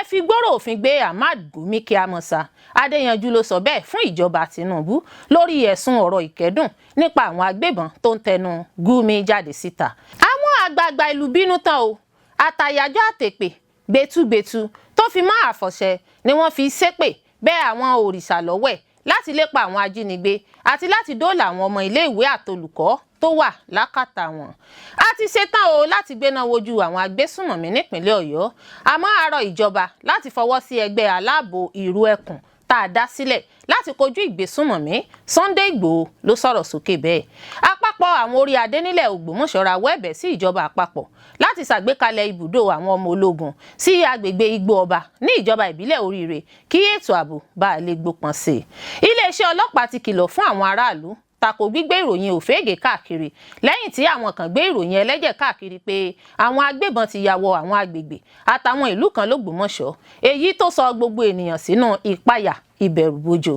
fi gbòòrò òfin gbé Ahmad Gumi Kíámọ́sá. Adéyanjú ló sọ bẹ́ẹ̀ fún ìjọba Tinubu lórí ẹ̀sùn ọ̀rọ̀ ìkẹ́dùn nípa àwọn agbébọn tó ń tẹnu Gumi jáde síta. Àwọn àgbààgbà ìlú bínú tán o. Àtàyàjọ́ àtèpè gbẹtugbẹtu tó fi mọ́ àfọ̀ṣẹ ni wọ́n fi ṣépè bẹ́ àwọn òrìṣà lọ́wẹ̀ láti lépa àwọn ajínigbé àti láti dóòlà àwọn ọmọ iléèwé àtolùkọ́ tó wà lákàtà wọn. A ti ṣetán o láti gbéná wojú àwọn agbésùnmọ̀mí nípínlẹ̀ Ọ̀yọ́, àmọ́ a rọ ìjọba láti fọwọ́ sí ẹgbẹ́ aláàbò ìrú ẹkùn tá a dá sílẹ̀ láti kojú ìgbésùnmọ̀mí. Sunday Igboho ló sọ̀rọ̀ sókè bẹ́ẹ̀. Àpapọ̀ àwọn orí adé nílẹ̀ Ògbómọ̀ṣọ́ rawọ́ ẹ̀bẹ̀ sí ìjọba àpapọ̀ láti ṣàgbékalẹ̀ ibùdó àwọn ọmọ ológun sí agbègbè Igbó Ọba ní ìjọba ìbílẹ̀ Oríire kí ètò ààbò bá lè gbópọn sí i. Iléeṣẹ́ ọlọ́pàá ti kìlọ̀ fún àwọn aráàlú tako gbígbé ìròyìn òfégè káàkiri lẹ́yìn tí àwọn kan gbé ìròyìn ẹlẹ́jẹ̀ káàkiri pé àwọn agbébọn ti ya wọ àwọn agbègbè àtàwọn ìlú kan l'Ógbómọ̀ṣọ́, èyí tó sọ gbogbo ènìyàn sínú ìpayà ìbẹ̀rùbojo.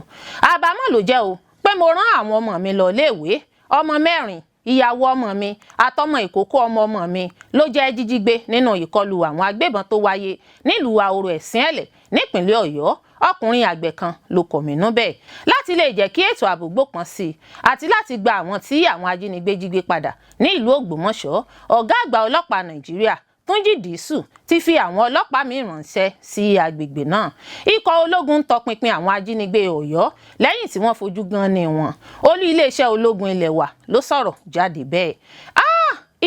Àbámọ̀ ló jẹ́ o pé mo rán àwọn ọmọ mi lọ léèwé, ọmọ 4, ìyàwó ọmọ mi àtọmọ ìkókó ọmọ mi ló jẹ́ jíjígbé nínú ìkọlù àwọn agbébọn tó wáyé nílùú Àòrò Ẹ̀sìn-Ẹ̀lẹ̀ nípínlẹ̀ Ọ̀yọ́. Ọkùnrin àgbẹ̀ kan ló kọ̀mínú bẹ́ẹ̀ láti lè jẹ́ kí ètò ààbò gbópọn sí i àti láti gba àwọn tí àwọn ajínigbé jí gbé padà ní ìlú Ògbómọ̀ṣọ́. Ọ̀gá àgbà ọlọ́pàá Nàìjíríà Túnjí Dìísù ti fi àwọn ọlọ́pàá míì ránṣẹ́ sí agbègbè náà. Ikọ̀ ológun ń tọpinpin àwọn ajínigbé Ọ̀yọ́ lẹ́yìn tí wọ́n fojú gan ni wọn. Olú iléeṣẹ́ ológun ilẹ̀ wa ló sọ̀rọ̀ jáde bẹ́ẹ̀.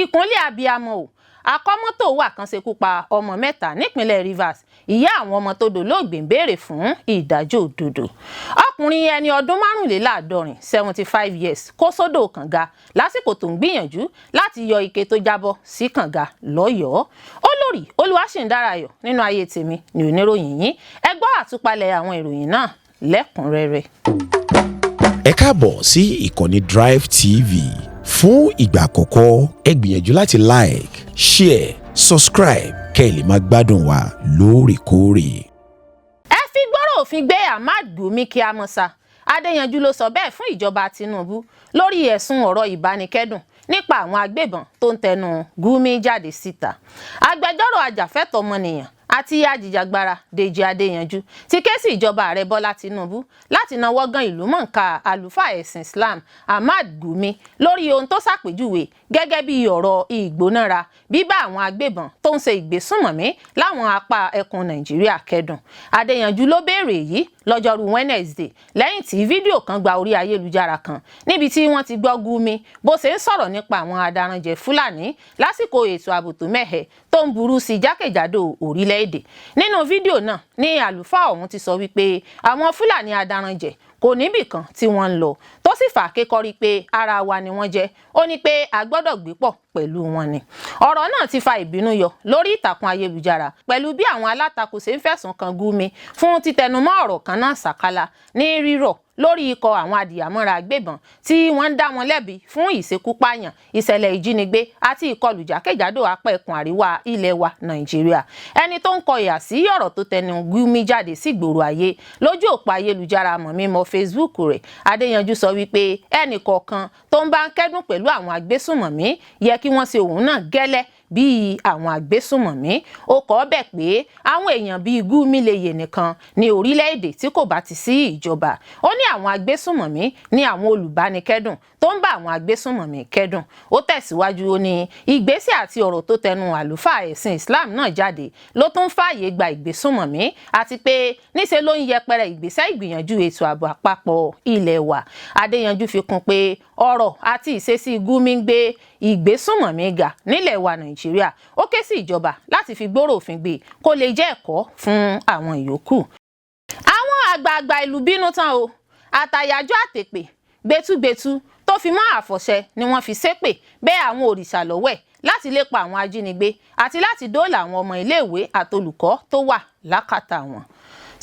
Ìkúnlẹ̀ abiyamọ o. Akọ́mọ́tò wà kan ṣekú pa ọmọ 3 nípínlẹ̀ Rivers. Ìyá àwọn ọmọ tó dolóògbé ń béèrè fún ìdájọ́ òdodo. Ọkùnrin ẹni ọdún 75 75 years kó sódò kànga lásìkò tó ń gbìyànjú láti yọ ike tó jábọ́ sí kànga lọ́yọ̀ọ́. Olórí Olúwaṣìndárayọ̀ nínú Ayé Tèmi ni oníròyìn yín. Ẹ gbọ́ àtúpalẹ̀ àwọn ìròyìn náà lẹ́kùnrẹ́rẹ́. Ẹ káàbọ̀ sí ìkànnì Drive TV. Fún ìgbà àkọ́kọ́, ẹ gbìyànjú láti like, share, subscribe kẹ́ ẹ lè máa gbádùn wa lóòrèkóòrè. Ẹ fi gbòòrò òfin gbé Ahmad Gumi Kíámọ́sá. Adéyanjú ló sọ bẹ́ẹ̀ fún ìjọba Tinubu lórí ẹ̀sùn ọ̀rọ̀ ìbánikẹ́dùn nípa àwọn agbébọn tó ń tẹnu Gumi jáde síta. Agbẹjọ́rò ajàfẹ́tọ̀ọ́ ọmọnìyàn àti ajìjàgbara Dèjì Adéyanjú ti ké sí ìjọba ààrẹ Bọ́lá Tinubu láti nawọ́ gan ìlú mọ̀ọ́ká àlùfáà ẹ̀sìn Islam Ahmad Gumi lórí ohun tó ṣàpèjúwe gẹ́gẹ́ bí ọ̀rọ̀ ìgbónára bíbá àwọn agbébọn tó ń ṣe ìgbésùnmọ̀mí láwọn apá ẹkùn Nàìjíríà kẹ́dùn. Adéyanjú ló béèrè èyí lọ́jọ́rú Wednesday lẹ́yìn tí fídíò kan gba orí ayélujára kan níbi tí wọ́n ti gbọ́ Gumi bó ṣe ń sọ̀rọ̀ nípa àwọn adaranjẹ Fúlàní lásìkò ètò ààbò tó mẹ́hẹ tó ń burú sí jákèjádò orílẹ̀-èdè. Nínú fídíò náà ní àlùfáà ọ̀hún ti sọ wípé àwọn Fúlàní adaranjẹ kò níbì kan tí wọ́n ń lọ tó sì fà kékọ́rí pé ara wa ni wọ́n jẹ́. Ó ní pé a gbọ́dọ̀ gbé pọ̀ pẹ̀lú wọn ni. Ọ̀rọ̀ náà ti fa ìbínú yọ lórí ìtàkùn ayélujára pẹ̀lú bí àwọn alátakò ṣe ń fẹ̀sùn kan Gumi fún títẹnumọ́ ọ̀rọ̀ kan náà sàkálà ní rírọ̀ lórí ikọ̀ àwọn adìyàmọ́ra agbébọn tí wọ́n ń dá wọn lẹ́bi fún ìṣekúpààyàn, ìṣẹ̀lẹ̀ ìjínigbé àti ìkọlù jákèjádò apá ẹkùn àríwá ilẹ̀ wa Nàìjíríà. Ẹni tó ń kọ ìhà sí ọ̀rọ̀ tó tẹnu Gumi jáde sí ìgboro ayé lójú òpó ayélujára mọ̀mímọ́ Facebook rẹ̀, Adéyanjú sọ wípé ẹnì kọ̀ọ̀kan tó ń bá ń kẹ́dùn pẹ̀lú àwọn agbésùnmọ̀mí yẹ kí wọ́n ṣe òun náà gẹ́lẹ́ bíi àwọn agbésùnmọ̀mí. Ó kọ bẹ́ẹ̀ pé àwọn èèyàn bíi Gumi lè yè nìkan ní orílẹ̀-èdè tí kò bá ti sí ìjọba. Ó ní àwọn agbésùnmọ̀mí ní àwọn olùbánikẹ́dùn tó ń bá àwọn agbésùnmọ̀mí kẹ́dùn. Ó tẹ̀síwájú ó ní ìgbésẹ̀ àti ọ̀rọ̀ tó tẹnu àlùfáà ẹ̀sìn Islam náà jáde ló tún fààyè gba ìgbésùnmọ̀mí àti pé níṣe ló ń yẹpẹrẹ ìgbésẹ̀ ìgbìyànjú ètò ààbò àpapọ̀ ilẹ̀ wa. Adéyanjú fi kún pé ọ̀rọ̀ àti ìṣesí Gumi ń gbé ìgbésùnmọ̀mí ga nílẹ̀ wa Nàìjíríà. Ó ké sí ìjọba láti fi gbòòrò òfin gbé kó lè jẹ́ ẹ̀kọ́ fún àwọn ìyókù. Àwọn àgbààgbà ìlú bínú tán o. Àtàyàjọ́ àtèpè gbẹtugbẹtu tó fi mọ́ àfọ̀ṣẹ ni wọ́n fi ṣépè bẹ́ àwọn òrìṣà lọ́wẹ̀ láti lépa àwọn ajínigbé àti láti dóòlà àwọn ọmọ iléèwé àtolùkọ́ tó wà lákàtà wọn.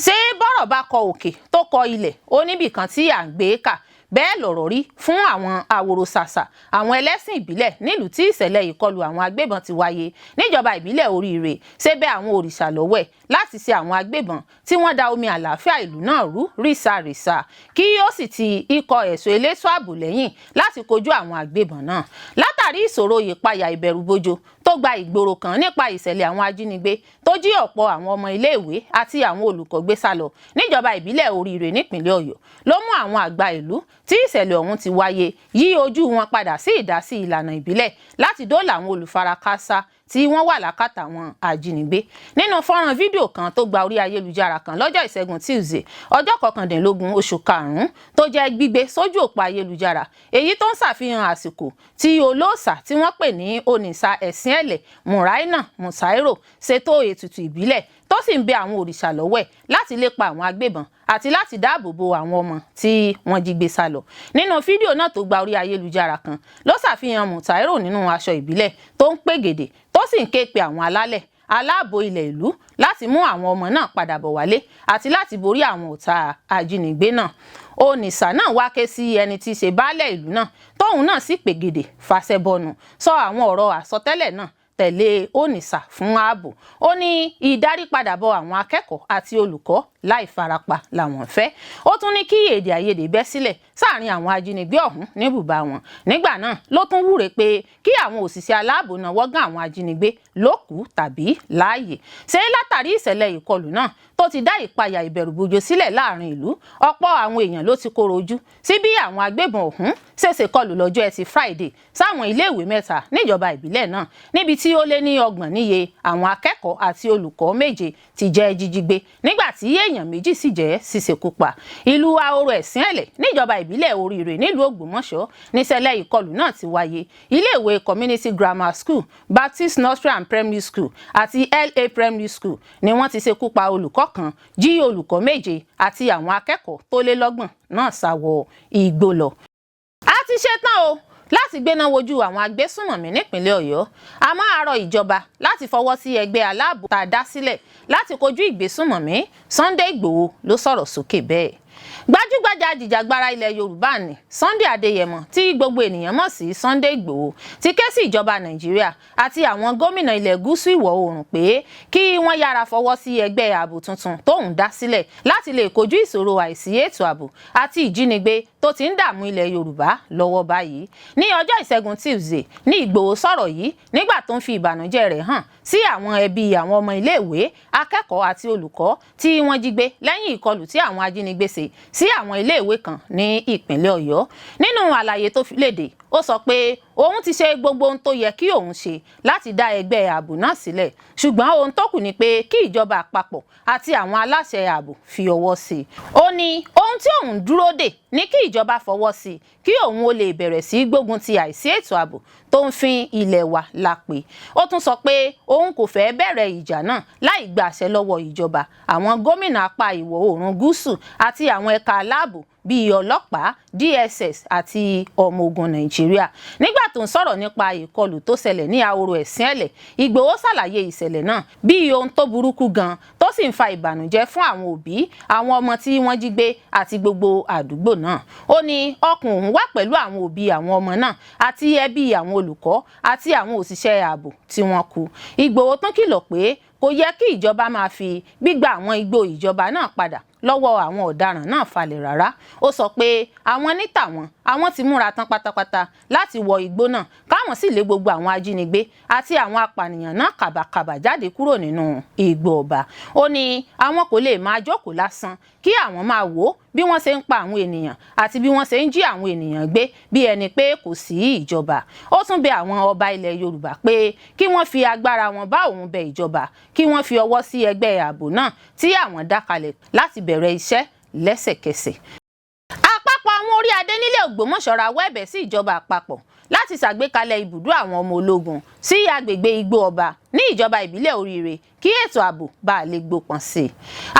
Ṣé bọ́rọ̀ bá kọ òkè tó kọ ilẹ̀ ó níbìkan tí à ń gbé kà? Bẹ́ẹ̀ lọ̀rọ̀ rí fún àwọn àwòrò ṣàṣà àwọn ẹlẹ́sìn ìbílẹ̀ nílùú tí ìṣẹ̀lẹ̀ ìkọlù àwọn agbébọn ti wáyé níjọba ìbílẹ̀ Oríire. Ṣé bẹ́ẹ̀ àwọn òrìṣà lọ́wẹ̀ láti ṣe àwọn agbébọn tí wọ́n da omi àlàáfíà ìlú náà rú rísàrísà kí ó sì ti ikọ̀ ẹ̀ṣọ́ elétò ààbò lẹ́yìn láti kojú àwọn agbébọn náà. Látàrí látàrí ìṣòro ìpayà ìbẹ̀rùbojo tó gba ìgboro kan nípa ìṣẹ̀lẹ̀ àwọn ajínigbé tó jí ọ̀pọ̀ àwọn ọmọ iléèwé àti àwọn olùkọ́ gbé sálọ níjọba ìbílẹ̀ Oríire nípìnlẹ̀ Ọ̀yọ́ ló mú àwọn àgbà ìlú tí ìṣẹ̀lẹ̀ ọ̀hún ti wáyé yí ojú wọn padà sí ìdásí ìlànà ìbílẹ̀ láti dóòlà àwọn olùfarakásá tí wọ́n wà lákàtà àwọn ajínigbé. Nínú fọ́nrán fídíò kan tó gba orí ayélujára kan lọ́jọ́ ìṣẹ́gun Tuesday ọjọ́ 19 oṣù karùn-ún tó jẹ́ gbígbé sójú òpó ayélujára èyí tó ń ṣàfihàn àsìkò tí olóòṣà tí wọ́n pè ní Onisa ẹ̀sìn ẹ̀lẹ̀ Muraina Musairo ṣètò ètùtù ìbílẹ̀ tó sì ń bẹ àwọn òrìṣà lọ́wẹ̀ láti lépa àwọn agbébọn àti láti dáàbò bo àwọn ọmọ tí wọ́n jí gbé sálọ. Nínú fídíò náà tó gba orí ayélujára kan ló ṣàfihàn Musairo nínú aṣọ ìbílẹ̀ tó ń pègèdè tó sì ń ké pe àwọn alálẹ̀ aláàbò ilẹ̀ ìlú láti mú àwọn ọmọ náà padà bọ̀ wálé àti láti borí àwọn ọ̀tá ajínigbé náà. Onisa náà wá ké sí ẹni tí í ṣe baálẹ̀ ìlú náà tóun náà sì pègèdè fàṣẹbọnù sọ àwọn ọ̀rọ̀ àsọtẹ́lẹ̀ náà tẹ̀lé Onisa fún ààbò. Ó ní ìdárípadàbọ̀ àwọn akẹ́kọ̀ọ́ àti olùkọ́ láì farapa làwọn fẹ́. Ó tún ní kí èdè àìyedè bẹ́ sílẹ̀ sáàrin àwọn ajínigbé ọ̀hún ní bùbá wọn. Nígbà náà ló tún wúre pé kí àwọn òṣìṣẹ́ aláàbò náà wọ́gán àwọn ajínigbé lókùú tàbí láàyè. Ṣé látàrí ìṣẹ̀lẹ̀ ìkọlù náà tó ti dá ìpayà ìbẹ̀rùbojo sílẹ̀ láàrin ìlú, ọ̀pọ̀ àwọn èèyàn ló ti kóró ojú sí bí àwọn agbébọn ọ̀hún ṣèṣe kọlù lọ́jọ́ Ẹtì Friday sáwọn iléèwé mẹ́ta níjọba ìbílẹ̀ náà níbi tí ó lé ní 30 níye àwọn akẹ́kọ̀ọ́ àti olùkọ́ 7 ti jẹ́ jíjígbé nígbà tí èèyàn 2 sì jẹ́ ṣíṣekúpa. Ìlú Ahoro ẹ̀sìn ẹ̀lẹ̀ níjọba ìbílẹ̀ Oríire nílùú Ògbómọ̀ṣọ́ níṣẹ̀lẹ̀ ìkọlù náà ti wáyé. Iléèwé Community Grammar School, Baptist Nursery and Primary School àti LA Primary School ni wọ́n ti ṣekúpa olùkọ́ kan, jí olùkọ́ 7 àti àwọn akẹ́kọ̀ọ́ tó lé 30 náà sá wọ igbó lọ. A ti ṣetán o láti gbéná wojú àwọn agbésùnmọ̀mí nípìnlẹ̀ Ọ̀yọ́. A máa rọ ìjọba láti fọwọ́ sí ẹgbẹ́ aláàbò tá a dá sílẹ̀ láti kojú ìgbésùnmọ̀mí. Sunday Igboho ló sọ̀rọ̀ sókè bẹ́ẹ̀. Gbajúgbajà ajìjàgbara ilẹ̀ Yorùbá ni Sunday Adéyẹmọ tí gbogbo ènìyàn mọ̀ sí Sunday Igboho ti ké sí ìjọba Nàìjíríà àti àwọn gómìnà ilẹ̀ gúúsù ìwọ̀ oòrùn pé kí wọ́n yára fọwọ́ sí ẹgbẹ́ ààbò tuntun tóun dá sílẹ̀ láti lè kojú ìṣòro àìsí ètò ààbò àti ìjínigbé tó ti ń dààmú ilẹ̀ Yorùbá lọ́wọ́ báyìí. Ní ọjọ́ ìṣẹ́gun Tuesday ní Ìgbòho sọ̀rọ̀ yìí nígbà tó ń fi ìbànújẹ́ rẹ̀ hàn sí àwọn ẹbí àwọn ọmọ iléèwé, akẹ́kọ̀ọ́ àti olùkọ́ tí wọ́n jí gbé lẹ́yìn ìkọlù tí àwọn ajínigbé ṣe sí àwọn iléèwé kan ní ìpínlẹ̀ Ọ̀yọ́. Nínú àlàyé tó fi léde, ó sọ pé òun ti ṣe gbogbo ohun tó yẹ kí òun ṣe láti dá ẹgbẹ́ ààbò náà sílẹ̀, ṣùgbọ́n ohun tó kù ni pé kí ìjọba àpapọ̀ àti àwọn aláṣẹ ààbò fi ọwọ́ sí i. Ó ní ohun tí òun dúró dè ní kí ìjọba fọwọ́ sí i kí òun ó lè bẹ̀rẹ̀ sí gbógun ti àìsí ètò ààbò tó ń fin ilẹ̀ wa lápè. Ó tún sọ pé òun kò fẹ́ bẹ̀rẹ̀ ìjà náà láì gba àṣẹ lọ́wọ́ ìjọba, àwọn gómìnà apá ìwọ̀ oòrùn gúúsù àti àwọn ẹ̀ka aláàbò bíi ọlọ́pàá, DSS àti ọmọ ogun Nàìjíríà. Nígbà tó ń sọ̀rọ̀ nípa ìkọlù tó ṣẹlẹ̀ ní Ahoro ẹ̀sìn ẹ̀lẹ̀, Ìgbòho ṣàlàyé ìṣẹ̀lẹ̀ náà bíi ohun tó burúkú gan tó sì ń fa ìbànújẹ́ fún àwọn òbí, àwọn ọmọ tí wọ́n jí gbé àti gbogbo àdúgbò náà. Ó ní ọkàn òun wà pẹ̀lú àwọn òbí àwọn ọmọ náà àti ẹbí àwọn olùkọ́ àti àwọn òṣìṣẹ́ ààbò tí wọ́n kú. Ìgbòho tún kìlọ̀ pé kò yẹ kí ìjọba máa fi gbígba àwọn igbó ìjọba náà padà lọ́wọ́ àwọn ọ̀daràn náà falẹ̀ rárá. Ó sọ pé àwọn ní tàwọn, àwọn ti múra tán pátápátá láti wọ igbó náà káwọn sì lé gbogbo àwọn ajínigbé àti àwọn apànìyàn náà kàbàkàbà jáde kúrò nínú igbó ọba. Ó ní àwọn kò lè máa jókòó lásán kí àwọn máa wò bí wọ́n ṣe ń pa àwọn ènìyàn àti bí wọ́n ṣe ń jí àwọn ènìyàn gbé bí ẹni pé kò sí ìjọba. Ó tún bẹ àwọn ọba ilẹ̀ Yorùbá pé kí wọ́n fi agbára wọn bá òun bẹ ìjọba kí wọ́n fi ọwọ́ sí ẹgbẹ́ ààbò náà tí àwọn dá kalẹ̀ láti bẹ̀rẹ̀ iṣẹ́ lẹ́sẹ̀kẹsẹ̀. Àpapọ̀ àwọn orí adé nílẹ̀ Ògbómọ̀ṣọ́ rawọ́ ẹ̀bẹ̀ sí ìjọba àpapọ̀ láti ṣàgbékalẹ̀ ibùdó àwọn ọmọ ológun sí agbègbè Igbó Ọba ní ìjọba ìbílẹ̀ Oríire kí ètò ààbò bá lè gbópọn sí i.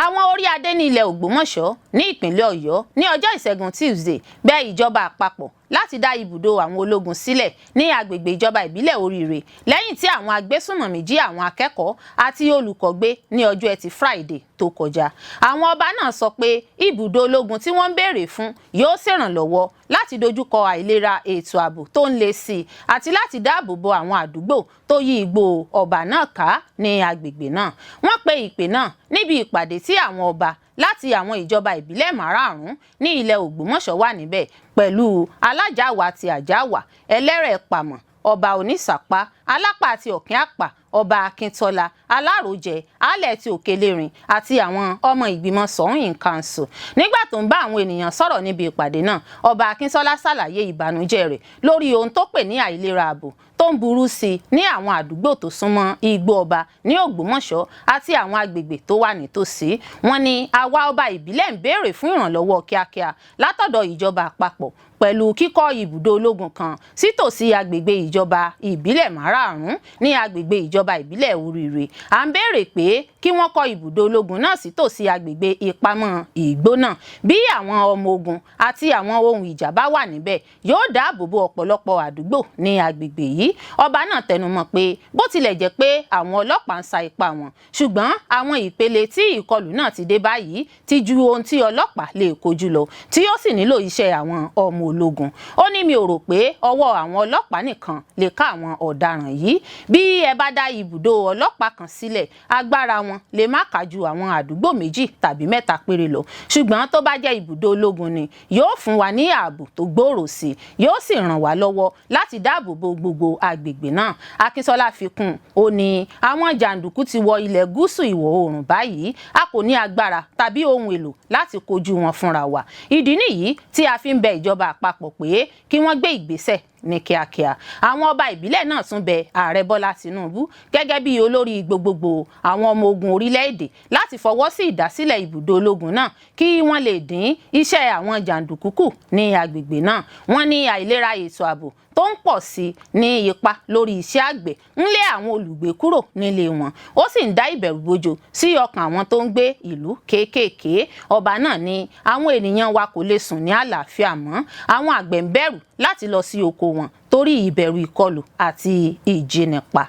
Àwọn orí adé ní ilẹ̀ Ògbómọ̀ṣọ́ ní ìpínlẹ̀ Ọ̀yọ́ ní ọjọ́ ìṣẹ́gun Tuesday bẹ̀ ìjọba àpapọ̀ láti dá ibùdó àwọn ológun sílẹ̀ ní agbègbè ìjọba ìbílẹ̀ Oríire lẹ́yìn tí àwọn agbésùnmọ̀mí jí àwọn akẹ́kọ̀ọ́ àti olùkọ́ gbé ní ọjọ́ Ẹtì Friday tó kọjá. Àwọn ọba náà sọ pé ibùdó ológun tí wọ́n ń béèrè fún yóò ṣèrànlọ́wọ́ láti dojúkọ àìlera ètò ààbò tó ń le sí i àti láti dáàbò bo àwọn àdúgbò tó yí Igbó Ọba náà ká ní agbègbè náà. Wọ́n pe ìpè náà níbi ìpàdé tí àwọn ọba láti àwọn ìjọba ìbílẹ̀ 5 ní ilẹ̀ Ògbómọ̀ṣọ́ wà níbẹ̀ pẹ̀lú Alájàwá ti Àjáwá, Ẹlẹ́rẹ̀ Pàmọ̀, ọba onísàpá alápá àti ọ̀kín àpà ọba akíntọ́lá aláròjẹ alẹ̀ ti òkèlérìn àti àwọn ọmọ ìgbìmọ̀ sọ́hìn council. Nígbà tó ń bá àwọn ènìyàn sọ̀rọ̀ níbi ìpàdé náà, ọba akíntọ́lá ṣàlàyé ìbànújẹ́ rẹ̀ lórí ohun tó pè ní àìlera ààbò tó ń burú sí i ní àwọn àdúgbò tó súnmọ́ igbó ọba ní Ògbómọ̀ṣọ́ àti àwọn agbègbè tó wà nítòsí. Wọ́n ní àwa ọba ìbílẹ̀ ń béèrè fún ìrànlọ́wọ́ kíákíá látọ̀dọ̀ ìjọba àpapọ̀ pẹ̀lú kíkọ́ ibùdó ológun kan sítòsí agbègbè ìjọba ìbílẹ̀ márààrún ní agbègbè ìjọba ìbílẹ̀ Oríire. À ń béèrè pé kí wọ́n kọ́ ibùdó ológun náà sítòsí agbègbè ìpamọ́ ìgbó náà. Bí àwọn ọmọ ogun àti àwọn ohun ìjà bá wà níbẹ̀, yóò dáàbò bo ọ̀pọ̀lọpọ̀ àdúgbò ní agbègbè yìí. Ọba náà tẹnumọ́ pé bó tilẹ̀ jẹ́ pé àwọn ọlọ́pàá ń sa ipá wọn, ṣùgbọ́n àwọn ìpele tí ìkọlù náà ti dé báyìí ti ju ohun tí ọlọ́pàá lè kojú lọ, tí ó sì nílò iṣẹ́ àwọn ọmọ ológun. Ó ní mi ò rò pé ọwọ́ àwọn ọlọ́pàá nìkan lè ká àwọn ọ̀daràn yìí. Bí ẹ bá dá ibùdó ọlọ́pàá kan sílẹ̀, agbára wọn lè má kájú àwọn àdúgbò méjì tàbí mẹ́ta péré lọ. Ṣùgbọ́n tó bá jẹ́ ibùdó ológun ni, yóò fún wa ní ààbò tó gbòòrò sí, yóò sì ràn wá lọ́wọ́ láti dáàbò bo gbogbo agbègbè náà. Akíntọ́lá fi kún, ó ní àwọn jàǹdùkú ti wọ ilẹ̀ gúúsù ìwọ̀ oòrùn báyìí, a kò ní agbára tàbí ohun èlò láti kojú wọn fúnra wa. Ìdí nìyí tí a fi ń bẹ ìjọba àpapọ̀ pé kí wọ́n gbé ìgbésẹ̀ ní kíákíá. Àwọn ọba ìbílẹ̀ náà tún bẹ ààrẹ Bọ́lá Tinubu gẹ́gẹ́ bí olórí gbogbogbò àwọn ọmọ ogun orílẹ̀-èdè láti fọwọ́ sí ìdásílẹ̀ ibùdó ológun náà kí wọ́n lè dín iṣẹ́ àwọn jàǹdùkú kù ní agbègbè náà. Wọ́n ní àìlera ètò ààbò tó ń pọ̀ sí ní ipa lórí iṣẹ́ àgbẹ̀ ń lé àwọn olùgbé kúrò nílé wọn, ó sì ń dá ìbẹ̀rù bojo sí ọkàn àwọn tó ń gbé ìlú kéékèèké. Ọba náà ní àwọn ènìyàn wa kò lè sùn ní àlàáfíà mọ́, àwọn àgbẹ̀ ń bẹ̀rù láti lọ sí oko wọn torí ìbẹ̀rù ìkọlù àti ìjínipa.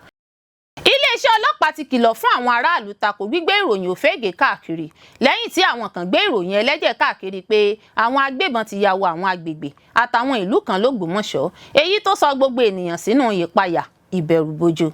Iléeṣẹ́ ọlọ́pàá ti kìlọ̀ fún àwọn aráàlú tako gbígbé ìròyìn òfégè káàkiri lẹ́yìn tí àwọn kan gbé ìròyìn ẹlẹ́jẹ̀ káàkiri pé àwọn agbébọn ti ya wọ àwọn agbègbè àtàwọn ìlú kan l'Ógbómọ̀ṣọ́, èyí tó sọ gbogbo ènìyàn sínú ìpayà ìbẹ̀rùbojo.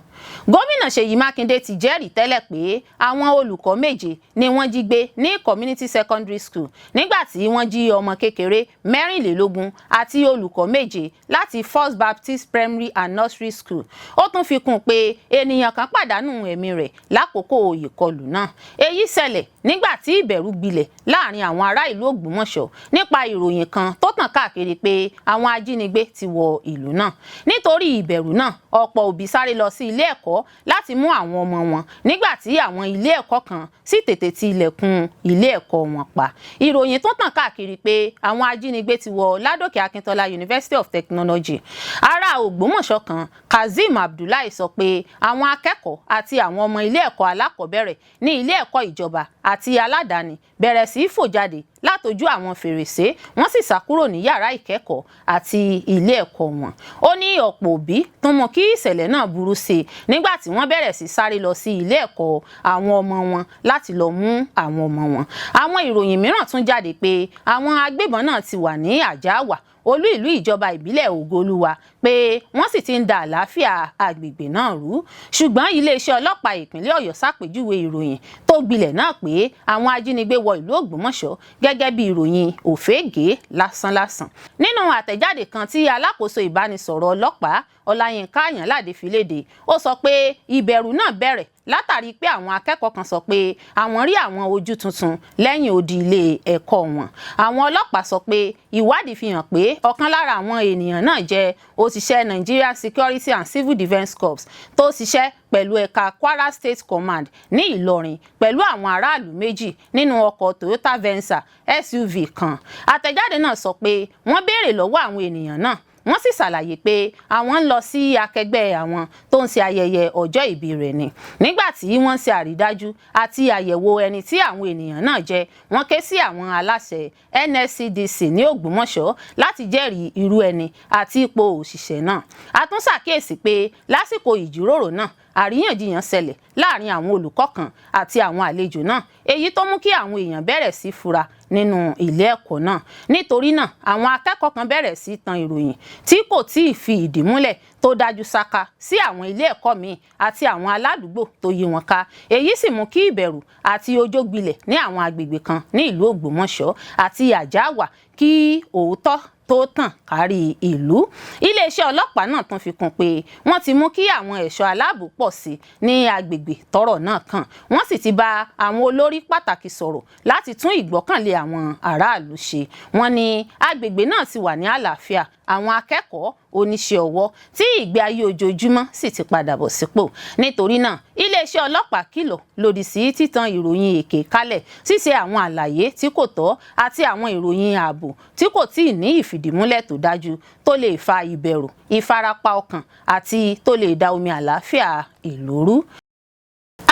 Gómìnà Ṣèyí Mákindé ti jẹ́rìí tẹ́lẹ̀ pé àwọn olùkọ́ 7 ni wọ́n jí gbé ní Community Secondary School nígbà tí wọ́n jí ọmọ kékeré 24 àti olùkọ́ 7 láti First Baptist Primary and Nursery School. Ó tún fi kún pé ènìyàn kan pàdánù ẹ̀mí rẹ̀ lákòókò ìkọlù náà. Èyí ṣẹlẹ̀ nígbà tí ìbẹ̀rù gbilẹ̀ láàrin àwọn ará ìlú Ògbómọ̀ṣọ́ nípa ìròyìn kan tó tàn káàkiri pé àwọn ajínigbé ti wọ ìlú náà. Nítorí ìbẹ̀rù náà, ọ̀pọ̀ òbí sáré lọ sí ilé ẹ̀kọ́ láti mú àwọn ọmọ wọn nígbà tí àwọn ilé ẹ̀kọ́ kan sì tètè ti ilẹ̀kùn ilé ẹ̀kọ́ wọn pa. Ìròyìn tó tàn káàkiri pé àwọn ajínigbé ti wọ Ládòkè Akíntọ́lá University of Technology. Ará Ògbómọ̀ṣọ́ kan, Kazeem Abdullahi, sọ pé àwọn akẹ́kọ̀ọ́ àti àwọn ọmọ ilé ẹ̀kọ́ alákọ̀ọ́bẹ̀rẹ̀ ní ilé ẹ̀kọ́ ìjọba àti aládàáni bẹ̀rẹ̀ sí í fò jáde látòjú àwọn fèrèsé, wọ́n sì sá kúrò ní yàrá ìkẹ́kọ̀ọ́ àti ilé ẹ̀kọ́ wọn. Ó ní ọ̀pọ̀ òbí tó mọ̀ kí ìṣẹ̀lẹ̀ náà burú sí i nígbà tí wọ́n bẹ̀rẹ̀ sí sáré lọ sí ilé ẹ̀kọ́ àwọn ọmọ wọn láti lọ mú àwọn ọmọ wọn. Àwọn ìròyìn mìíràn tún jáde pé àwọn agbébọn náà ti wà ní Àjáàwá, olú ìlú ìjọba ìbílẹ̀ Ògoolúwa, pé wọ́n sì ti ń da àlàáfíà agbègbè náà rú. Ṣùgbọ́n iléeṣẹ́ ọlọ́pàá ìpínlẹ̀ Ọ̀yọ́ ṣàpèjúwe ìròyìn tó gbilẹ̀ náà pé àwọn ajínigbé wọ ìlú Ògbómọ̀ṣọ́ gẹ́gẹ́ bí ìròyìn òfégè lásánlásán. Nínú àtẹ̀jáde kan tí alákòóso ìbánisọ̀rọ̀ ọlọ́pàá Ọláyínká Àyànládé fi léde, ó sọ pé ìbẹ̀rù náà bẹ̀rẹ̀ látàrí pé àwọn akẹ́kọ̀ọ́ kan sọ pé àwọn rí àwọn ojú tuntun lẹ́yìn odi ilé ẹ̀kọ́ wọn. Àwọn ọlọ́pàá sọ pé ìwádìí fi hàn pé ọ̀kan lára àwọn ènìyàn náà jẹ́ òṣìṣẹ́ Nigeria Security and Civil Defence Corps tó ṣiṣẹ́ pẹ̀lú ẹ̀ka Kwara State Command ní Ìlọrin pẹ̀lú àwọn aráàlú 2 nínú ọkọ̀ Toyota Venza SUV kan. Àtẹ̀jáde náà sọ pé wọ́n béèrè lọ́wọ́ àwọn ènìyàn náà, wọ́n sì ṣàlàyé pé àwọn ń lọ sí akẹgbẹ́ àwọn tó ń ṣe ayẹyẹ ọjọ́ ìbí rẹ̀ ni. Nígbà tí wọ́n ṣe àrídájú àti àyẹ̀wò ẹni tí àwọn ènìyàn náà jẹ́, wọ́n ké sí àwọn aláṣẹ NSCDC ní Ògbómọ̀ṣọ́ láti jẹ́rìí irú ẹni àti ipò òṣìṣẹ́ náà. A tún ṣàkíyèsí pé lásìkò ìjíròrò náà, àríyànjiyàn ṣẹlẹ̀ láàrin àwọn olùkọ́ kan àti àwọn àlejò náà, èyí tó mú kí àwọn èèyàn bẹ̀rẹ̀ sí fura nínú ilé ẹ̀kọ́ náà. Nítorí náà, àwọn akẹ́kọ̀ọ́ kan bẹ̀rẹ̀ sí tan ìròyìn tí kò tíì fi ìdí múlẹ̀ tó dájú sáká sí àwọn ilé ẹ̀kọ́ míì àti àwọn aládùúgbò tó yí wọn ká. Èyí sì mú kí ìbẹ̀rù àti ojó gbilẹ̀ ní àwọn agbègbè kan ní ìlú Ògbómọ̀ṣọ́ àti Àjáàwá kí òótọ́ tó tàn kárí ìlú. Iléeṣẹ́ ọlọ́pàá náà tún fi kún pé wọ́n ti mú kí àwọn ẹ̀ṣọ́ aláàbò pọ̀ sí ní agbègbè tọ́rọ̀ náà kàn. Wọ́n sì ti bá àwọn olórí pàtàkì sọ̀rọ̀ láti tún ìgbọ́kànlé àwọn aráàlú ṣe. Wọ́n ní agbègbè náà ti wà ní àlàáfíà, àwọn akẹ́kọ̀ọ́, oníṣẹ́ ọwọ́ tí ìgbé ayé ojoojúmọ́ sì ti padà bọ̀ sípò. Nítorí náà iléeṣẹ́ ọlọ́pàá kìlọ̀ lòdì sí títan ìròyìn èké kálẹ̀, ṣíṣe àwọn àlàyé tí kò tọ́ àti àwọn ìròyìn ààbò tí kò tíì ní ìfìdímúlẹ̀ tó dájú tó lè fa ìbẹ̀rù, ìfarapa ọkàn àti tó lè da omi àlàáfíà ìlú rú.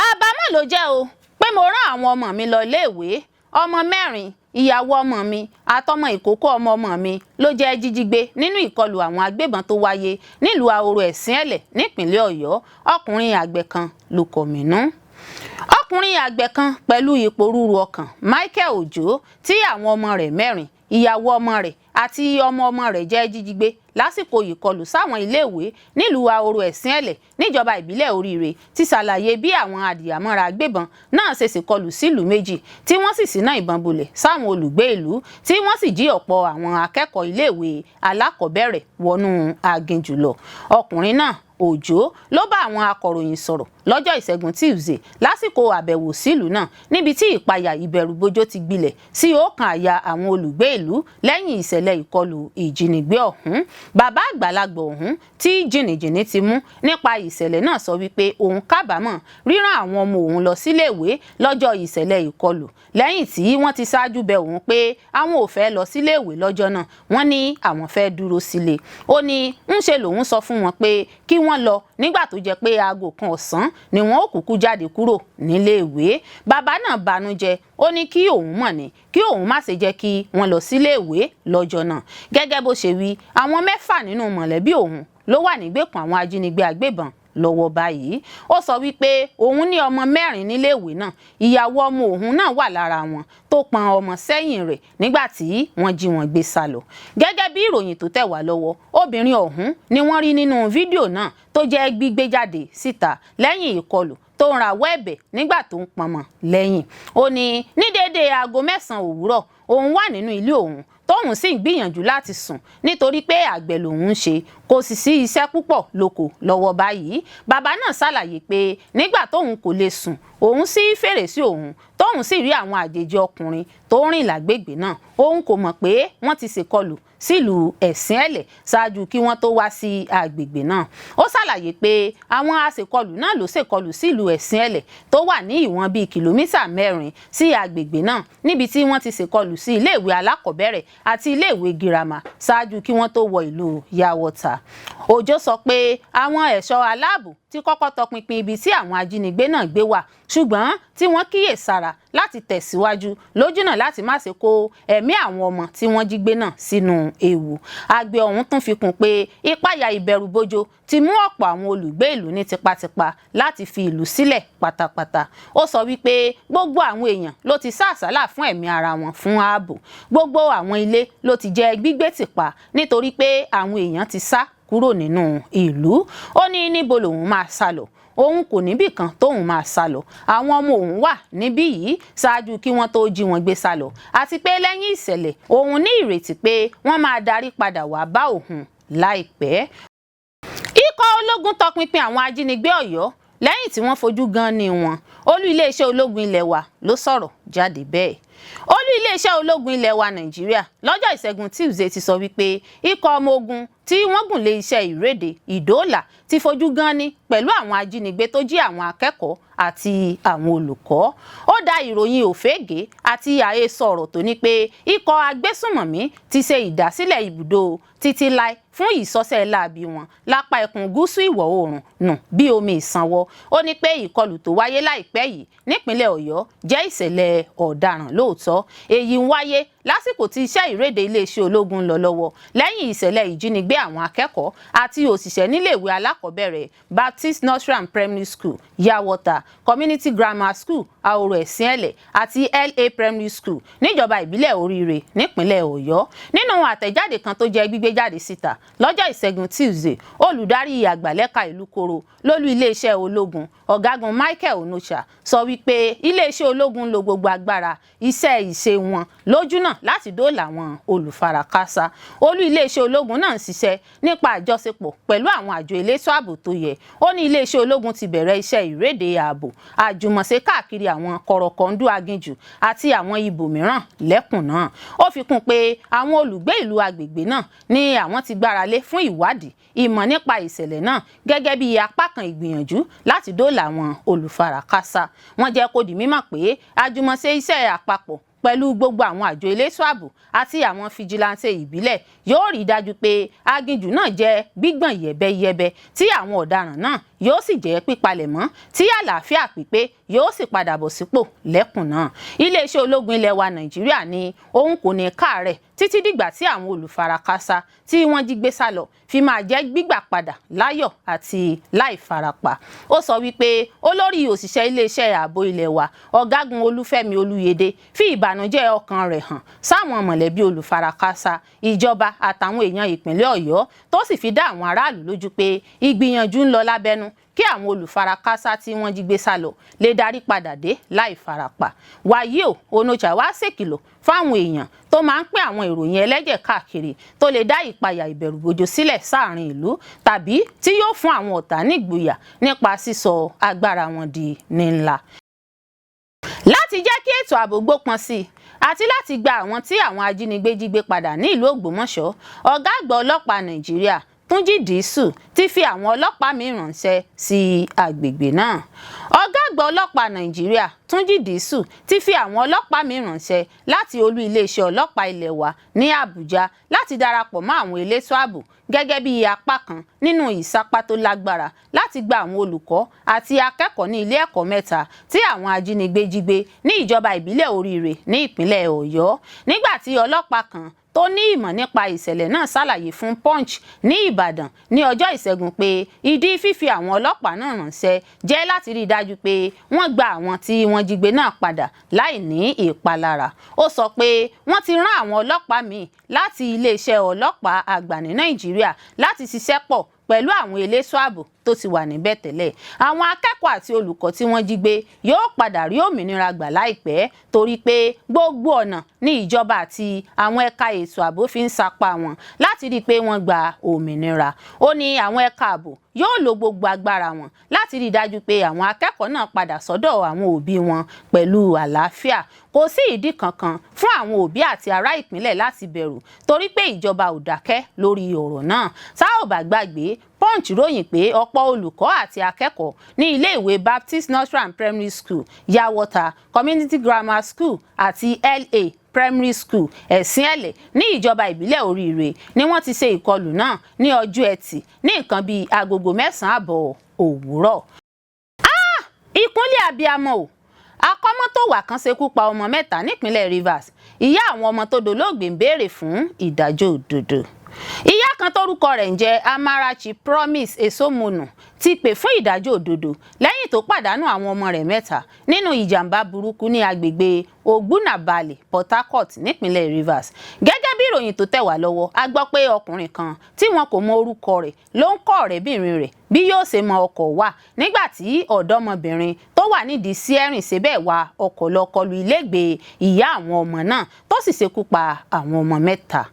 Àbámọ̀ ló jẹ́ o pé mo rán àwọn ọmọ mi lọ iléèwé. Ọmọ 4, ìyàwó ọmọ mi àtọmọ ìkókó ọmọ mi ló jẹ́ jíjígbé nínú ìkọlù àwọn agbébọn tó wáyé nílùú Ahoro Ẹ̀sìnẹ̀lẹ̀ nípìnlẹ̀ Ọ̀yọ́. Ọkùnrin àgbẹ̀ kan ló kọ̀mínú. Ọkùnrin àgbẹ̀ kan pẹ̀lú ìpòrúurú ọkàn, Michael Òjó, tí àwọn ọmọ rẹ̀ 4, ìyàwó ọmọ rẹ̀ àti ọmọ rẹ̀ jẹ́ jíjígbé lásìkò ìkọlù sáwọn iléèwé nílùú Ahoro Ẹ̀sìnẹ̀lẹ̀ níjọba ìbílẹ̀ Oríire, ti ṣàlàyé bí àwọn adìyàmọ́ra agbébọn náà ṣe ṣèkọlù sílùú méjì tí wọ́n sì ṣínà ìbọn bolẹ̀ sáwọn olùgbé ìlú, tí wọ́n sì jí ọ̀pọ̀ àwọn akẹ́kọ̀ọ́ iléèwé alákọ̀ọ́bẹ̀rẹ̀ wọnú aginjù lọ. Ọkùnrin náà, Òjó, ló bá àwọn akọ̀ròyìn sọ̀rọ̀ lọ́jọ́ Ìṣẹ́gun Tuesday lásìkò àbẹ̀wò sílùú náà, níbi tí ìpayà ìbẹ̀rùbojo ti gbilẹ̀ sí ọkàn àyà àwọn olùgbé ìlú lẹ́yìn ìṣẹ̀lẹ̀ ìkọlù ìjínigbé ọ̀hún. Bàbá àgbàlagbà ọ̀hún tí jìnnìjìnnì ti mú nípa ìṣẹ̀lẹ̀ náà sọ wípé òun kábàámọ̀ rírán àwọn ọmọ òun lọ síléèwé lọ́jọ́ ìṣẹ̀lẹ̀ ìkọlù, lẹ́yìn tí wọ́n ti ṣáájú bẹ̀ òun pé àwọn ò fẹ́ lọ síléèwé lọ́jọ́ náà, wọ́n ní àwọn fẹ́ dúró sílé. Ó ní ńṣe lòun sọ fún wọn pé kí wọ́n lọ nígbà tó jẹ́ pé aago 1 ọ̀sán ni wọ́n ó kúkú jáde kúrò níléèwé. Bàbá náà banújẹ́, ó ní kí òun mọ̀ ní kí òun má ṣe jẹ́ kí wọ́n lọ síléèwé lọ́jọ́ náà. Gẹ́gẹ́ bó ṣe wí, àwọn 6 nínú mọ̀lẹ́bí òun ló wà nígbèkùn àwọn ajínigbé agbébọn lọ́wọ́ báyìí. Ó sọ wípé òun ní ọmọ 4 níléèwé náà, ìyàwó ọmọ òun náà wà lára wọn tó pọn ọmọ sẹ́yìn rẹ̀ nígbà tí wọ́n jí wọn gbé sá lọ. Gẹ́gẹ́ bí ìròyìn tó tẹ̀ wá lọ́wọ́, obìnrin ọ̀hún ni wọ́n rí nínú fídíò náà tó jẹ́ gbígbé jáde síta lẹ́yìn ìkọlù tó ń rawọ́ ẹ̀bẹ̀ nígbà tó ń pọnmọ lẹ́yìn. Ó ní ní déédéé aago 9 òwúrọ̀ òun wà nínú ilé òun tóun sì ń gbìyànjú láti sùn nítorí pé àgbẹ̀ lòun ń ṣe, kò sì sí iṣẹ́ púpọ̀ lóko lọ́wọ́ báyìí. Bàbá náà ṣàlàyé pé nígbà tóun kò lè sùn, òun ṣí fèrèsé òun tóun sì rí àwọn àjèjì ọkùnrin tó rìn lágbègbè náà. Òun kò mọ̀ pé wọ́n ti ṣèkọlù sílùú Ẹ̀sìnẹ̀lẹ̀ ṣáájú kí wọ́n tó wá sí agbègbè náà. Ó ṣàlàyé pé àwọn aṣèkọlù náà ló ṣèkọlù sílùú Ẹ̀sìnẹ̀lẹ̀ tó wà ní ìwọ̀n bíi kìlómítà 4 sí agbègbè náà, níbi tí wọ́n ti ṣèkọlù sí iléèwé alákọ̀ọ́bẹ̀rẹ̀ àti iléèwé girama ṣáájú kí wọ́n tó wọ ìlú Yawọta. Òjó sọ pé àwọn ẹ̀ṣọ́ aláàbò ti kọ́kọ́ tọpinpin ibi tí àwọn ajínigbé náà gbé wà, ṣùgbọ́n tí wọ́n kíyèsára láti tẹ̀síwájú lójúnà láti má ṣe kó ẹ̀mí àwọn ọmọ tí wọ́n jí gbé náà sínú ewu. Àgbẹ̀ ọ̀hún tún fi kún pé ìpayà ìbẹ̀rùbojo ti mú ọ̀pọ̀ àwọn olùgbé ìlú ní tipátipá láti fi ìlú sílẹ̀ pátápátá. Ó sọ wípé gbogbo àwọn èèyàn ló ti sá àsálà fún ẹ̀mí ara wọn fún ààbò. Gbogbo àwọn ilé ló ti jẹ́ gbígbé tìpa nítorí pé àwọn èèyàn ti sá kúrò nínú ìlú. Ó ní níbo lòun máa sá lọ, òun kò níbì kan tóun máa sá lọ, àwọn ọmọ òun wà níbí yìí ṣáájú kí wọ́n tó jí wọn gbé sá lọ, àti pé lẹ́yìn ìṣẹ̀lẹ̀ òun ní ìrètí pé wọ́n máa darí padà wá bá òun láìpẹ́. Ikọ̀ ológun tọpinpin àwọn ajínigbé Ọ̀yọ́ lẹ́yìn tí wọ́n fojú gan ni wọn. Olú iléeṣẹ́ ológun ilẹ̀ wa ló sọ̀rọ̀ jáde bẹ́ẹ̀. Olú iléeṣẹ́ ológun ilẹ̀ wa Nàìjíríà lọ́jọ́ Ìṣẹ́gun Tuesday ti sọ wípé ikọ̀ ọmọ ogun tí wọ́n gùn lé iṣẹ́ ìrédè ìdóòlà ti fojú gan ni pẹ̀lú àwọn ajínigbé tó jí àwọn akẹ́kọ̀ọ́ àti àwọn olùkọ́. Ó dá ìròyìn òfégè àti àhesọ ọ̀rọ̀ tó ní pé ikọ̀ agbésùnmọ̀mí ti ṣe ìdásílẹ̀ ibùdó títí láé fún ìsọsẹ́ láabi wọn lápá ẹkùn gúúsù ìwọ̀ oòrùn nù bí omi ìsanwó. Ó ní pé ìkọlù tó wáyé láìpẹ́ yìí nípínlẹ̀ Ọ̀yọ́ jẹ́ ìṣẹ̀lẹ̀ ọ̀daràn lóòótọ́. Èyí ń wáyé lásìkò tí iṣẹ́ ìréde iléeṣẹ́ ológun lọ lọ́wọ́ lẹ́yìn ìṣẹ̀lẹ̀ ìjínigbé àwọn akẹ́kọ̀ọ́ àti òṣìṣẹ́ níléèwé alákọ̀ọ́bẹ̀rẹ̀ Baptist Nursery Primary School Yawota, Community Grammar School Ahoro Ẹ̀sìnẹ̀lẹ̀ àti LA Primary School níjọba ìbílẹ̀ Oríire nípínlẹ̀ Ọ̀yọ́. Nínú àtẹ̀jáde kan tó jẹ́ gbígbé jáde síta lọ́jọ́ Ìṣẹ́gun Tuesday, olùdarí àgbàlẹ́ka ìlú Koro lólú iléeṣẹ́ ológun ọ̀gágun Michael Onocha sọ wípé iléeṣẹ́ ológun lo gbogbo agbára iṣẹ́ ìṣe wọn lójúnà láti dóòlà àwọn olùfarakásá. Olú iléeṣẹ́ ológun náà ń ṣiṣẹ́ nípa àjọṣepọ̀ pẹ̀lú àwọn àjọ elétò ààbò tó yẹ. Ó ní iléeṣẹ́ ológun ti bẹ̀rẹ̀ iṣẹ́ ìréde ààbò àjùmọ̀ṣe káàkiri àwọn kọ̀rọ̀kọ̀ndú aginjù àti àwọn ibòmíràn lẹ́kùn náà. Ó fi kún pé àwọn olùgbé ìlú agbègbè náà ni àwọn ti gbáralé fún ìwádìí ìmọ̀ nípa ìṣẹ̀lẹ̀ náà gẹ́gẹ́ bí apá kan ìgbìyànjú láti dóòlà àwọn olùfarakásá. Wọ́n jẹ́ kó di mímọ̀ pé àjùmọ̀ṣe iṣẹ́ àpapọ̀ pẹ̀lú gbogbo àwọn àjọ elétò ààbò àti àwọn fìjìláńtè ìbílẹ̀ yóò rí dájú pé aginjù náà jẹ́ gbígbọ̀n yẹ̀bẹ́yẹ̀bẹ́ tí àwọn ọ̀daràn náà yóò sì jẹ́ pípalẹ̀mọ́ tí àlàáfíà pípé yóò sì padà bọ̀ sípò lẹ́kùn náà. Iléeṣẹ́ ológun ilẹ̀ wa Nàìjíríà ní òun kò ní káàárẹ̀ títí dìgbà tí àwọn olùfarakásá tí wọ́n jí gbé sálọ fi máa jẹ́ gbígbà padà láyọ̀ àti láì farapa. Ó sọ wípé olórí òṣìṣẹ́ iléeṣẹ́ ààbò ilẹ̀ wa ọ̀gágun Olúfẹ́mi Olúyẹdẹ fi ìbànújẹ́ ọkàn rẹ̀ hàn sáwọn mọ̀lẹ́bí olùfarakásá, ìjọba àtàwọn èèyàn ìpínlẹ̀ Ọ̀yọ́ tó sì fi dá àwọn aráàlú lójú pé ìgbìyànjú ń lọ lábẹ́nú kí àwọn olùfarakásá tí wọ́n jí gbé sálọ lè darí padà dé láì farapa. Wàyí o, Onocha wá ṣèkìlọ̀ fáwọn èèyàn tó máa ń pín àwọn ìròyìn ẹlẹ́jẹ̀ káàkiri tó lè dá ìpayà ìbẹ̀rùbojo sílẹ̀ sáàrin ìlú tàbí tí yóò fún àwọn ọ̀tá nígboyà nípa sísọ agbára wọn di ní ńlá. Láti jẹ́ kí ètò ààbò gbópọn sí i àti láti gba àwọn tí àwọn ajínigbé jí gbé padà ní ìlú Ògbómọ̀ṣọ́, ọ̀gá àgbà ọlọ́pàá Nàìjíríà Túnjí Dìísù ti fi àwọn ọlọ́pàá míì ránṣẹ́ sí agbègbè náà. Ọ̀gá àgbà ọlọ́pàá Nàìjíríà Túnjí Dìísù ti fi àwọn ọlọ́pàá míì ránṣẹ́ láti olú iléeṣẹ́ ọlọ́pàá ilẹ̀ wa ní Àbújá láti darapọ̀ mọ́ àwọn elétò ààbò gẹ́gẹ́ bí apá kan nínú ìsapá tó lágbára láti gba àwọn olùkọ́ àti akẹ́kọ̀ọ́ ní ilé ẹ̀kọ́ mẹ́ta tí àwọn ajínigbé jí gbé ní ìjọba ìbílẹ̀ Oríire ní ìpínlẹ̀ Ọ̀yọ́. Nígbà tí ọlọ́pàá kan tó ní ìmọ̀ nípa ìṣẹ̀lẹ̀ náà ṣàlàyé fún Punch ní Ìbàdàn ní ọjọ́ Ìṣẹ́gun pé ìdí fífi àwọn ọlọ́pàá náà ránṣẹ́ jẹ́ láti rí i dájú pé wọ́n gba àwọn tí wọ́n jí gbé náà padà láì ní ìpalára. Ó sọ pé wọ́n ti rán àwọn ọlọ́pàá míì láti iléeṣẹ́ ọlọ́pàá àgbà ní Nàìjíríà láti ṣiṣẹ́ pọ̀ pẹ̀lú àwọn elétò ààbò tó ti wà níbẹ̀ tẹ́lẹ̀. Àwọn akẹ́kọ̀ọ́ àti olùkọ́ tí wọ́n jí gbé yóò padà rí òmìnira gbà láìpẹ́ torí pé gbogbo ọ̀nà ní ìjọba àti àwọn ẹ̀ka ètò ààbò fi ń sapá wọn láti rí i pé wọ́n gba òmìnira. Ó ní àwọn ẹ̀ka ààbò yóò lo gbogbo agbára wọn láti rí i dájú pé àwọn akẹ́kọ̀ọ́ náà padà sọ́dọ̀ àwọn òbí wọn pẹ̀lú àlàáfíà. Kò sí ìdí kankan fún àwọn òbí àti ará ìpínlẹ̀ láti bẹ̀rù torí pé ìjọba ò dákẹ́ lórí ọ̀rọ̀ náà. Tá ò bá gbàgbé, Punch ròyìn pé ọ̀pọ̀ olùkọ́ àti akẹ́kọ̀ọ́ ní ilé-ìwé Baptist Nursery Primary School Yawota, Community Grammar School àti LA Primary School Ẹ̀sìnẹ̀lẹ̀ ní ìjọba ìbílẹ̀ Oríire ni wọ́n ti ṣe ìkọlù náà ní ọjọ́ Ẹtì ní nǹkan bíi agogo 9:30 òwúrọ̀. Ìkúnlẹ̀ abiyamọ o! Akọ́mọ́tòwà kan ṣekú pa ọmọ 3 nípínlẹ̀ Rivers. Ìyá àwọn ọmọ tó dolóògbé ń béèrè fún ìdájọ́ òdodo. Ìyá kan tórúkọ rẹ̀ ń jẹ́ Amarachi Promise Esomonu ti pè fún ìdájọ́ òdodo lẹ́yìn tó pàdánù àwọn ọmọ rẹ̀ 3 nínú ìjàmbá burúkú ní agbègbè Ogbunabali, Port Harcourt nípínlẹ̀ Rivers. Gẹ́gẹ́ bí ìròyìn tó tẹ̀ wá lọ́wọ́, a gbọ́ pé ọkùnrin kan tí wọn kò mọ orúkọ rẹ̀ ló ń kọ́ ọ̀rẹ́bìnrin rẹ̀ bí yóò ṣe mọ ọkọ̀ wà nígbà tí ọ̀dọ́mọbìnrin tó wà nídìí steering ṣe bẹ́ẹ̀ wa ọkọ̀ lọ kọlu ilégbèé ìyá àwọn ọmọ náà tó sì ṣekú pa àwọn ọmọ 3.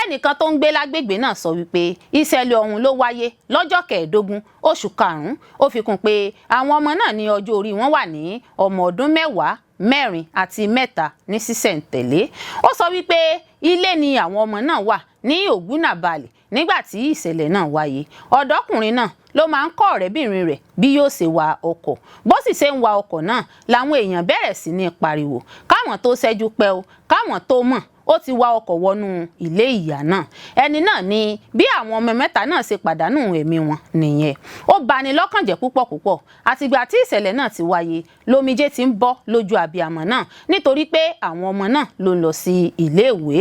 Ẹnìkan tó ń gbé lágbègbè náà sọ wípé ìṣẹ̀lẹ̀ ọ̀hún ló wáyé lọ́jọ́ 15 oṣù karùn-ún. Ó fi kún pé àwọn ọmọ náà ní ọjọ́ orí wọn wà ní ọmọ ọdún 10, 4 àti 3 ní sísẹ̀ǹtẹ̀lé. Ó sọ wípé ilé ni àwọn ọmọ náà wà ní Ògúnàbàlì nígbà tí ìṣẹ̀lẹ̀ náà wáyé. Ọ̀dọ́kùnrin náà ló máa ń kọ́ ọ̀rẹ́bìnrin rẹ̀ bí yóò ṣe wa ọkọ̀. Bó sì ṣe ń wa ọkọ̀ náà làwọn èèyàn bẹ̀rẹ̀ sí ní pariwo káwọn tó ṣẹ́jú pẹ́ o, káwọn tó mọ̀ ó ti wa ọkọ̀ wọnú ilé ìyá náà. Ẹni náà ní bí àwọn ọmọ mẹ́ta náà ṣe pàdánù ẹ̀mí wọn nìyẹn. Ó bani lọ́kàn jẹ́ púpọ̀ àtìgbà tí ìṣẹ̀lẹ̀ náà ti wáyé lomijé ti ń bọ́ lójú abiyamọ náà nítorí pé àwọn ọmọ náà ló ń lọ sí iléèwé.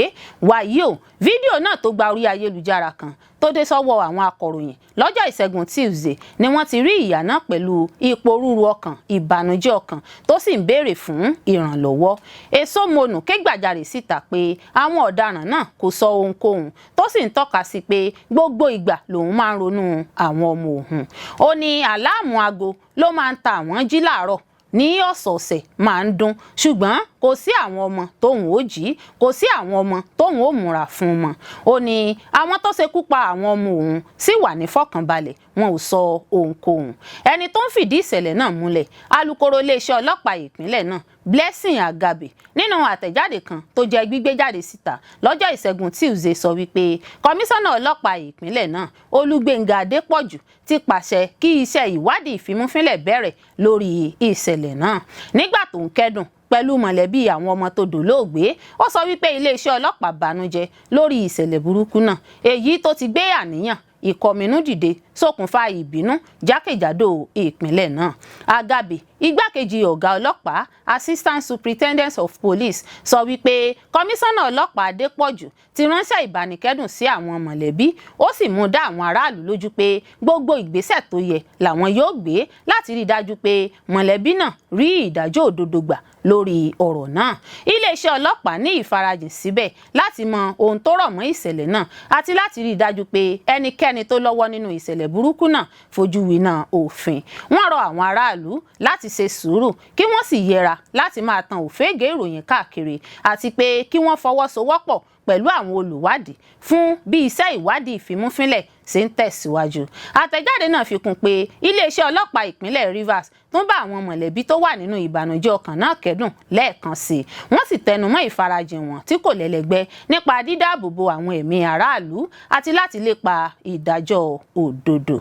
Wàyí o, fídíò náà tó gba orí ayélujára kan tó dé sọ́wọ́ àwọn akọ̀ròyìn lọ́jọ́ ìṣẹ́gun Tuesday ni wọ́n ti rí ìyá náà pẹ̀lú ipò rúru ọkàn, ìbànújẹ́ ọkàn tó sì ń béèrè fún ìrànlọ́wọ́. Esomonu ké gbàjarè síta pé àwọn ọ̀daràn náà kò sọ ohunkóhun tó sì ń tọ́ka sí pé gbogbo ìgbà lòun máa ń ronú àwọn ọmọ òun. Ó ní àláàmù aago ló máa ń ta àwọn jí láàárọ̀ ní ọ̀sọ̀ọ̀sẹ̀ máa ń dún ṣùgbọ́n kò sí àwọn ọmọ tóun ó jí, kò sí àwọn ọmọ tóun ó múra fún wọn. Ó ní àwọn tó ṣekú pa àwọn ọmọ òun sì wà ní fọkànbalẹ̀, wọn ò sọ ohunkóhun. Ẹni tó ń fìdí ìṣẹ̀lẹ̀ náà múlẹ̀, alukoro iléeṣẹ́ ọlọ́pàá ìpínlẹ̀ náà Blessing Agabe nínú àtẹ̀jáde kan tó jẹ́ gbígbé jáde síta lọ́jọ́ ìṣẹ́gun Tuesday sọ wípé kọmíṣánná ọlọ́pàá ìpínlẹ̀ náà Olúgbénga Adépọ̀jù ti pàṣẹ kí iṣẹ́ ìwádìí ìfimúfínlẹ̀ bẹ̀rẹ̀ lórí ìṣẹ̀lẹ̀ náà. Nígbà tó ń kẹ́dùn pẹ̀lú mọ̀lẹ́bí àwọn ọmọ tó dolóògbé, ó sọ wípé iléeṣẹ́ ọlọ́pàá bànújẹ́ lórí ìṣẹ̀lẹ̀ burúkú náà, èyí tó ti gbé àníyàn ìkọminú dìde ṣokùnfà ìbínú jákèjádò ìpínlẹ̀ náà. Agabe, igbákejì ọ̀gá ọlọ́pàá Assistant Superintendent of Police, sọ wípé kọmíṣánná ọlọ́pàá Adépọ̀jù ti ránṣẹ́ ìbánikẹ́dùn sí àwọn mọ̀lẹ́bí, ó sì mú dá àwọn aráàlú lójú pé gbogbo ìgbésẹ̀ tó yẹ làwọn yóò gbé láti rí i dájú pé mọ̀lẹ́bí náà rí ìdájọ́ òdodo gbà lórí ọ̀rọ̀ náà. Iléeṣẹ́ ọlọ́pàá ní ìfarajìn síbẹ̀ láti mọ ohun tó rọ̀ mọ́ ìṣẹ̀lẹ̀ náà àti láti rí i dájú pé ẹnikẹ́ni tó lọ́wọ́ nínú ìṣẹ̀lẹ̀ burúkú náà fojú winá òfin. Wọ́n rọ àwọn aráàlú láti ṣe sùúrù kí wọ́n sì yẹra láti máa tan òfégè ìròyìn káàkiri àti pé kí wọ́n fọwọ́sowọ́pọ̀ pẹ̀lú àwọn olùwádìí fún bí iṣẹ́ ìwádìí ìfimúfínlẹ̀ ṣe ń tẹ̀síwájú. Àtẹ̀jáde náà fi kún pé iléeṣẹ́ ọlọ́pàá ìpínlẹ̀ Rivers tún bá àwọn mọ̀lẹ́bí tó wà nínú ìbànújẹ́ ọkàn náà kẹ́dùn lẹ́ẹ̀kan sí i. Wọ́n sì tẹnumọ́ ìfarajìn wọn tí kò lẹ́lẹ́gbẹ́ nípa dídáàbòbò àwọn ẹ̀mí aráàlú àti láti lépa ìdájọ́ òdodo.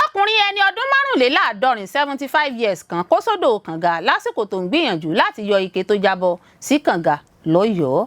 Ọkùnrin ẹni ọdún márùnléláàádọ́rin 75 years kan kó sódò kànga lásìkò tó ń gbìyànjú láti yọ ike tó jábọ́ sí kànga lọ́yọ̀ọ́.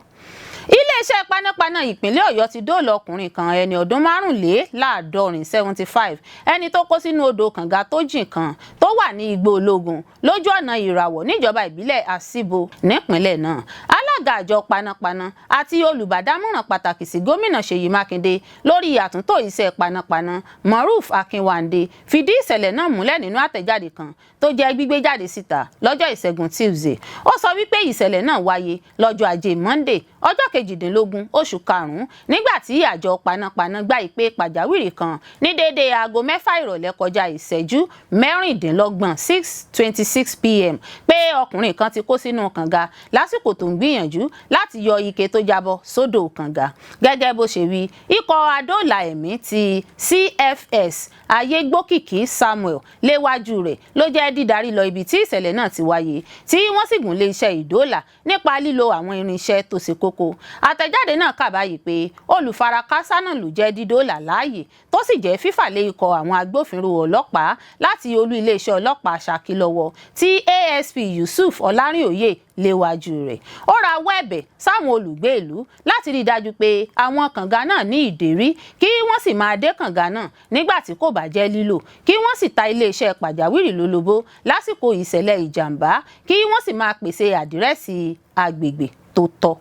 Iléeṣẹ́ panápaná ìpínlẹ̀ Ọ̀yọ́ ti dóòlà ọkùnrin kan ẹni ọdún márùnléláàádọ́rin 75 ẹni tó kó sínú odò kànga tó jìn kan tó wà ní Igbó Ológun lójú ọ̀nà Ìràwọ̀ níjọba ìbílẹ̀ Àsíbò nípínlẹ̀ náà. Alága àjọ panápaná àti olùbádámọ̀ràn pàtàkì sí gómìnà Ṣèyí Mákindé lórí àtúntò iṣẹ́ panápaná Moruf Akínwándé fìdí ìṣẹ̀lẹ̀ náà múlẹ̀ nínú àtẹ̀jáde kan tó jẹ́ gbígbé jáde síta lọ́jọ́ ìṣẹ́gun Tuesday. Ó sọ wípé ìṣẹ̀lẹ̀ náà wáyé lọ́jọ́ Ajé Monday ọjọ́ 18 oṣù karùn-ún nígbà tí àjọ panápaná gba ìpè pàjáwìrì kan ní déédéé aago 6 ìrọ̀lẹ́ kọjá ìṣẹ́jú 26 6:26 p.m. pé ọkùnrin kan ti kó sínú kànga lásìkò tó ń gbìyànjú láti yọ ike tó jábọ́ sódò kànga. Gẹ́gẹ́ bó ṣe wí, ikọ̀ adóòlà ẹ̀mí ti CFS Ayégbókìkí Samuel léwájú rẹ̀ ló jẹ́ dídarí lọ ibi tí ìṣẹ̀lẹ̀ náà ti wáyé tí wọ́n sì gùn lé iṣẹ́ ìdóòlà nípa lílo àwọn irinṣẹ́ tó ṣe kókó. Àtẹ̀jáde náà kà báyìí pé olùfarakásá náà ló jẹ́ dídóòlà láàyè tó sì jẹ́ fífàlé ikọ̀ àwọn agbófinró ọlọ́pàá láti olú iléeṣẹ́ ọlọ́pàá Ṣakí lọ́wọ́ tí ASP Yusuf Ọlárìnòye léwájú rẹ̀. Ó rawọ́ ẹ̀bẹ̀ sáwọn olùgbé ìlú láti rí i dájú pé àwọn kànga náà ní ìdérí kí wọ́n sì máa dé kànga náà nígbà tí kò bá jẹ́ lílò, kí wọ́n sì ta iléeṣẹ́ pàjáwìrì lólobó lásìkò ìṣẹ̀lẹ̀ ìjàmbá, kí wọ́n sì máa pèsè àdírẹ́sì agbègbè tó tọ́.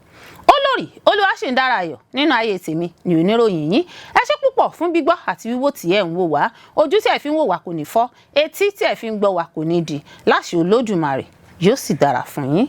Olórí Olúwaṣìndáráyọ̀ nínú ayé tèmi ni oníròyìn yín. Ẹ ṣé púpọ̀ fún gbígbọ́ àti wíwò tí ẹ̀ ń wò wá. Ojú tí ẹ̀ fi ń wò wá kò ní fọ́, etí tí ẹ̀ fi ń gbọ́ wá kò ní di. Láṣẹ Olódùmarè yóò sì dára fún yín.